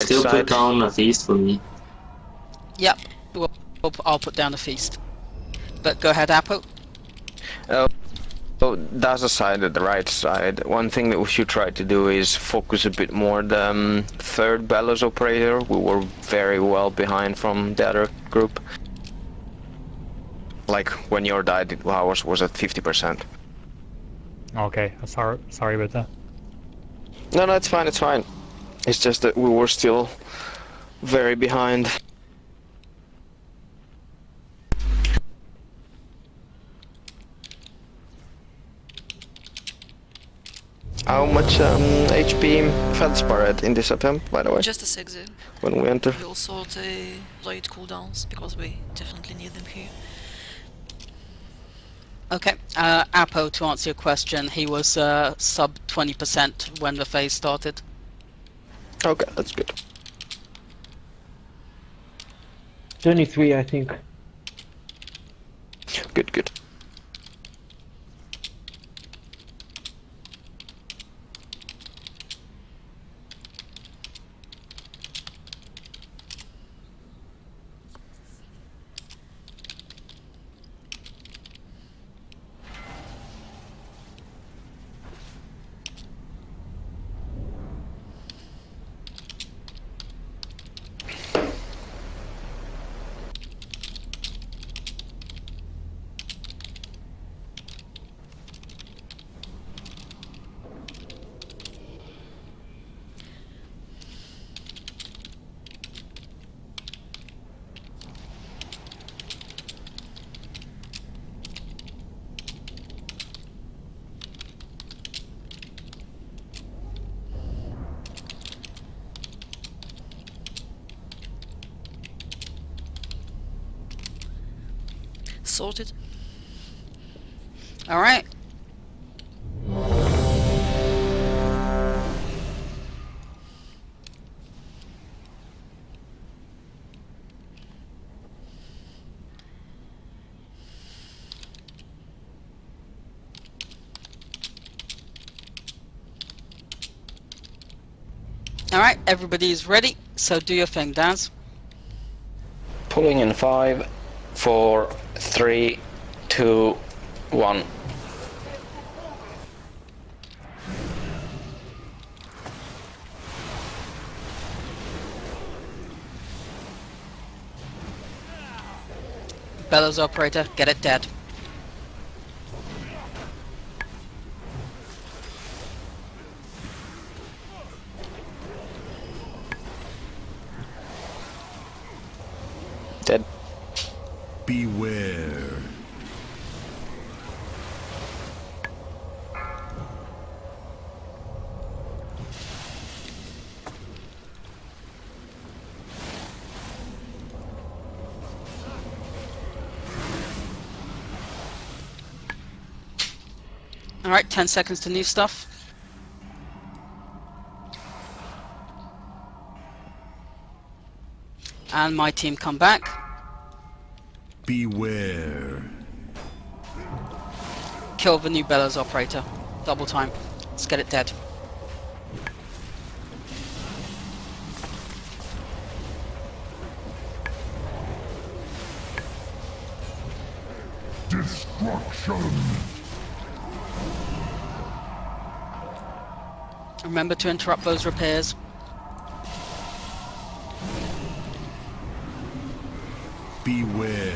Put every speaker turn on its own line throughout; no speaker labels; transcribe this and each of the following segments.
still
side.
put down a feast for me.
Yep, I'll put down the feast. But go ahead, Apo.
Oh, that's a side at the right side. One thing that we should try to do is focus a bit more the third bellows operator. We were very well behind from the other group. Like when your died, ours was at 50%.
Okay, sorry about that.
No, it's fine, it's fine. It's just that we were still very behind. How much HP Feldspar had in this attempt, by the way?
Just a sec there.
When we enter.
We also the light cooldowns because we definitely need them here.
Okay, Apo, to answer your question, he was sub 20% when the phase started.
Okay, that's good.
23, I think.
Good.
Sorted.
All right. All right, everybody's ready, so do your thing, Daz.
Pulling in 5, 4, 3, 2, 1.
Bellows operator, get it dead.
Dead.
Beware.
All right, 10 seconds to new stuff. And my team come back.
Beware.
Kill the new Bellows operator. Double time. Let's get it dead.
Destruction.
Remember to interrupt those repairs.
Beware.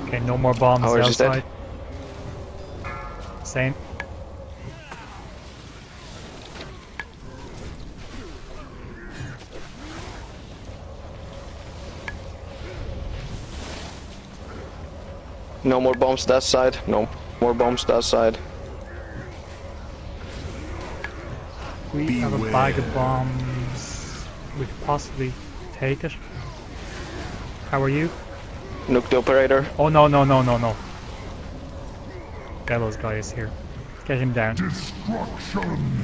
Okay, no more bombs
Ours is dead.
outside. Same.
No more bombs that side. No more bombs that side.
We have a bag of bombs. We could possibly take it. How are you?
Nuke the operator.
Oh no. Bellows guy is here. Get him down.
Destruction.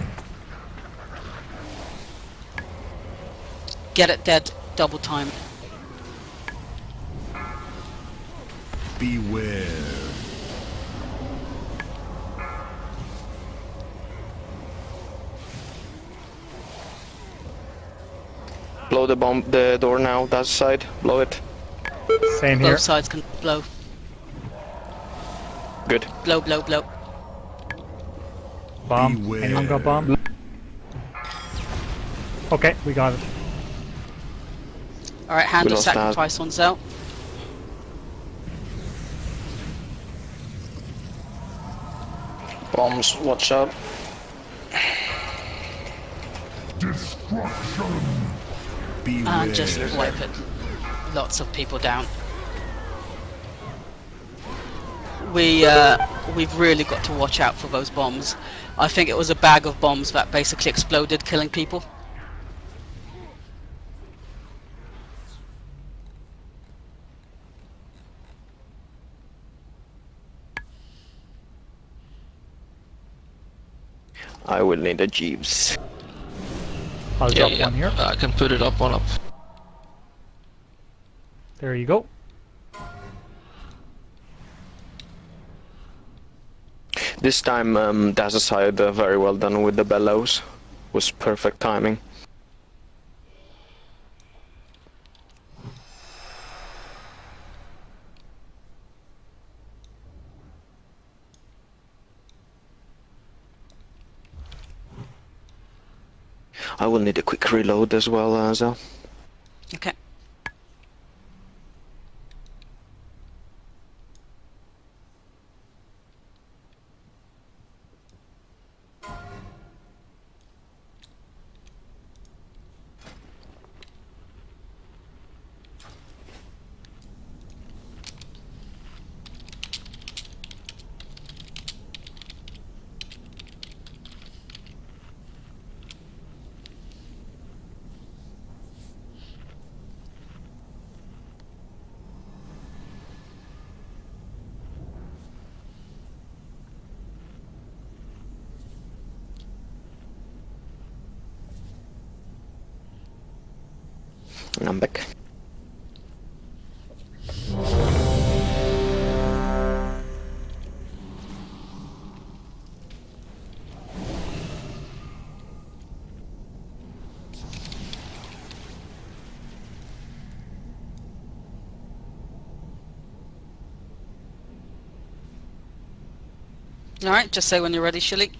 Get it dead. Double time.
Beware.
Blow the door now, that side. Blow it.
Same here.
Both sides can blow.
Good.
Blow, blow, blow.
Bomb.
Beware.
Anyone got bomb? Okay, we got it.
Alright, hand
We
of
lost that.
sacrifice one's out.
Bombs, watch out.
Destruction.
And just wipe it. Lots of people down. We've really got to watch out for those bombs. I think it was a bag of bombs that basically exploded, killing people.
I will need a Jeeves.
I'll drop one here.
I can put it up, one up.
There you go.
This time, Daz's side very well done with the bellows. Was perfect timing. I will need a quick reload as well, Azal.
Okay.
And I'm back.
Alright, just say when you're ready, Shilly.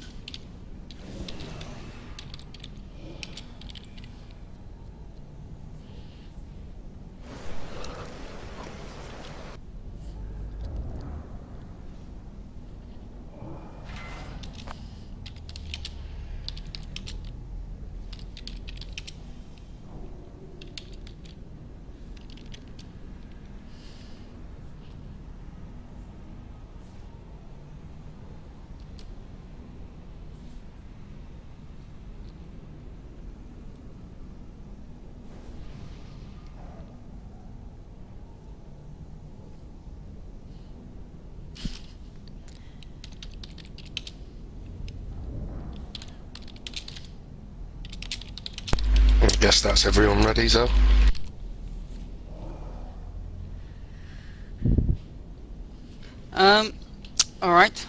Guess that's everyone ready, Zo?
Alright.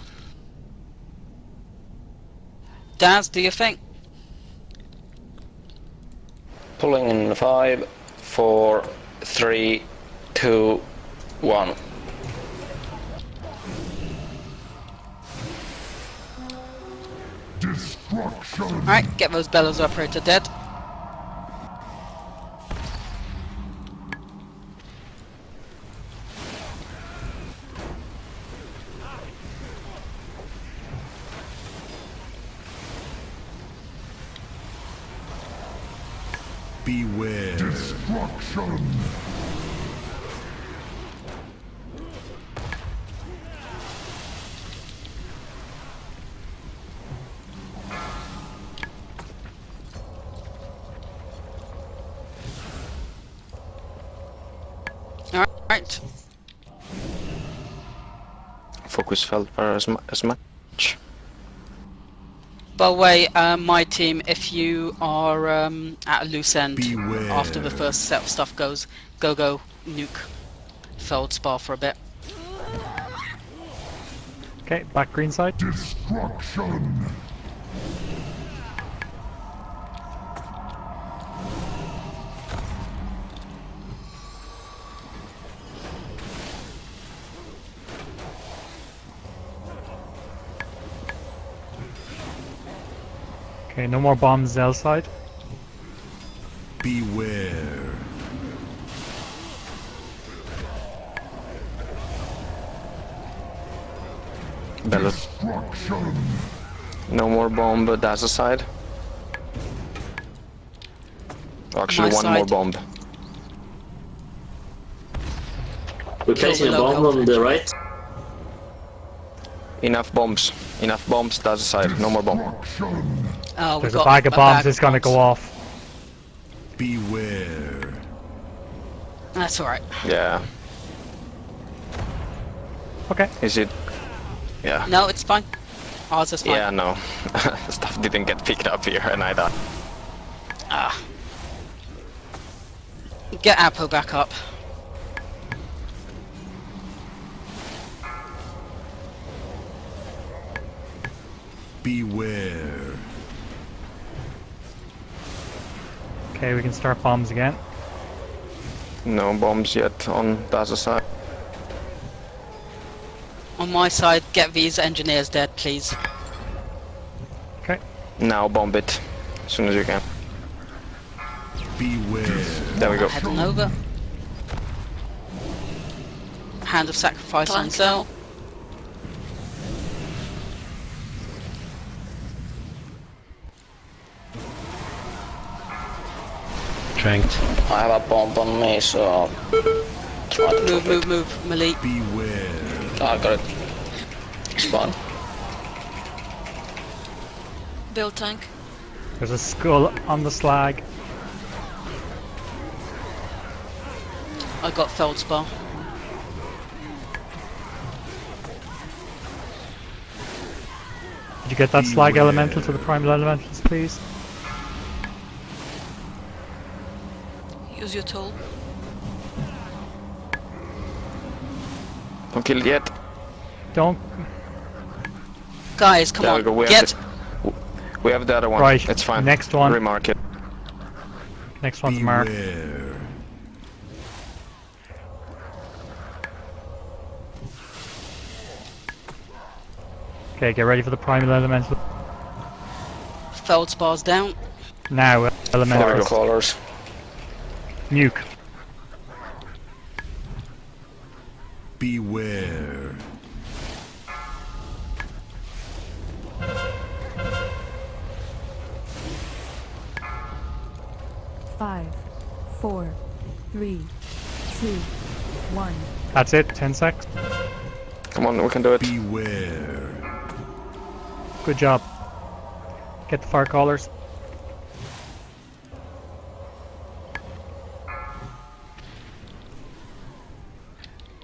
Daz, do your thing.
Pulling in 5, 4, 3, 2, 1.
Destruction.
Alright, get those bellows operator dead.
Beware. Destruction.
Alright.
Focus felt for as much.
By the way, my team, if you are at a loose end
Beware.
after the first set of stuff goes, go nuke Feldspar for a bit.
Okay, back green side.
Destruction.
Okay, no more bombs L side.
Beware.
Bellows.
Destruction.
No more bomb, but that's a side. Actually,
My
one more
side.
bomb.
We're placing a
Kill the
bomb
local
on the right.
Enough bombs. Enough bombs, that's a side. No more bomb.
Destruction.
Oh, we
There's a
got
bag of bombs
bag
that's gonna go
bombs.
off.
Beware.
That's alright.
Yeah.
Okay.
Is it? Yeah.
No, it's fine. Ours is fine.
Yeah, no. Stuff didn't get picked up here, and I died.
Ah. Get Apo back up.
Beware.
Okay, we can start bombs again.
No bombs yet on Daza side.
On my side, get these engineers dead, please.
Okay.
Now bomb it. As soon as you can.
Beware.
There we go.
Heading over. Hand of sacrifice on
Tank
Zell.
Tranked.
I have a bomb on me, so I'll try to drop it.
Move, Malik.
Beware.
I got it. It's fine.
Build tank.
There's a skull on the slag.
I got feldspar.
Did you get that slag
Beware.
elemental to the primal elementals, please?
Use your tool.
Don't kill it yet.
Don't.
Guys, come
There
on.
we go. We have the other one.
Right,
It's fine.
next one.
Remark it.
Next one's marked.
Beware.
Okay, get ready for the primal elemental.
Feldspar's down.
Now,
There we
elemental.
go.
Colors.
Nuke.
Beware.
Five, 4, 3, 2, 1.
That's it, 10 seconds.
Come on, we can do it.
Beware.
Good job. Get the fire callers.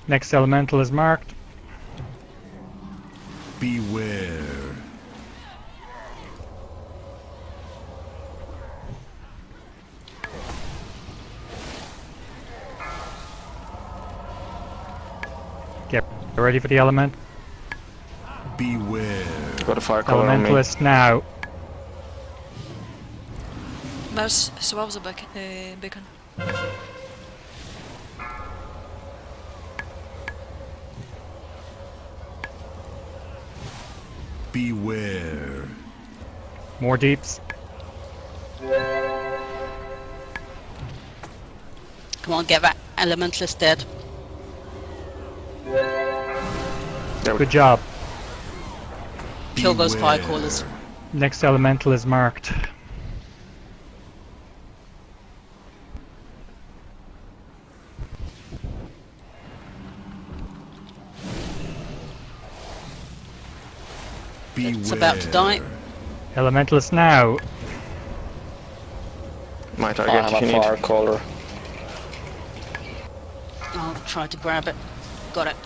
Next elemental is marked.
Beware.
Get ready for the element.
Beware.
Got a fire color on me.
Elementalist now.
Mouse swabs the beacon.
Beware.
More deeps.
Come on, get that elementalist dead.
Good job.
Kill those fire
Beware.
callers.
Next elemental is marked.
Beware.
It's about to die.
Elementalist now.
My
I
target
have
if you
a
need.
fire caller.
I'll try to grab it. Got it.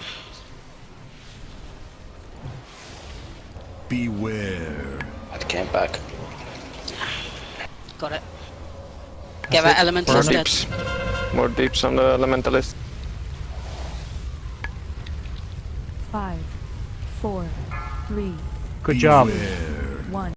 Beware.
It came back.
Got it. Get
That's
that
it.
More
elementalist dead.
deeps. More deeps on the elementalist.
5, 4, 3,
Good job.
Beware.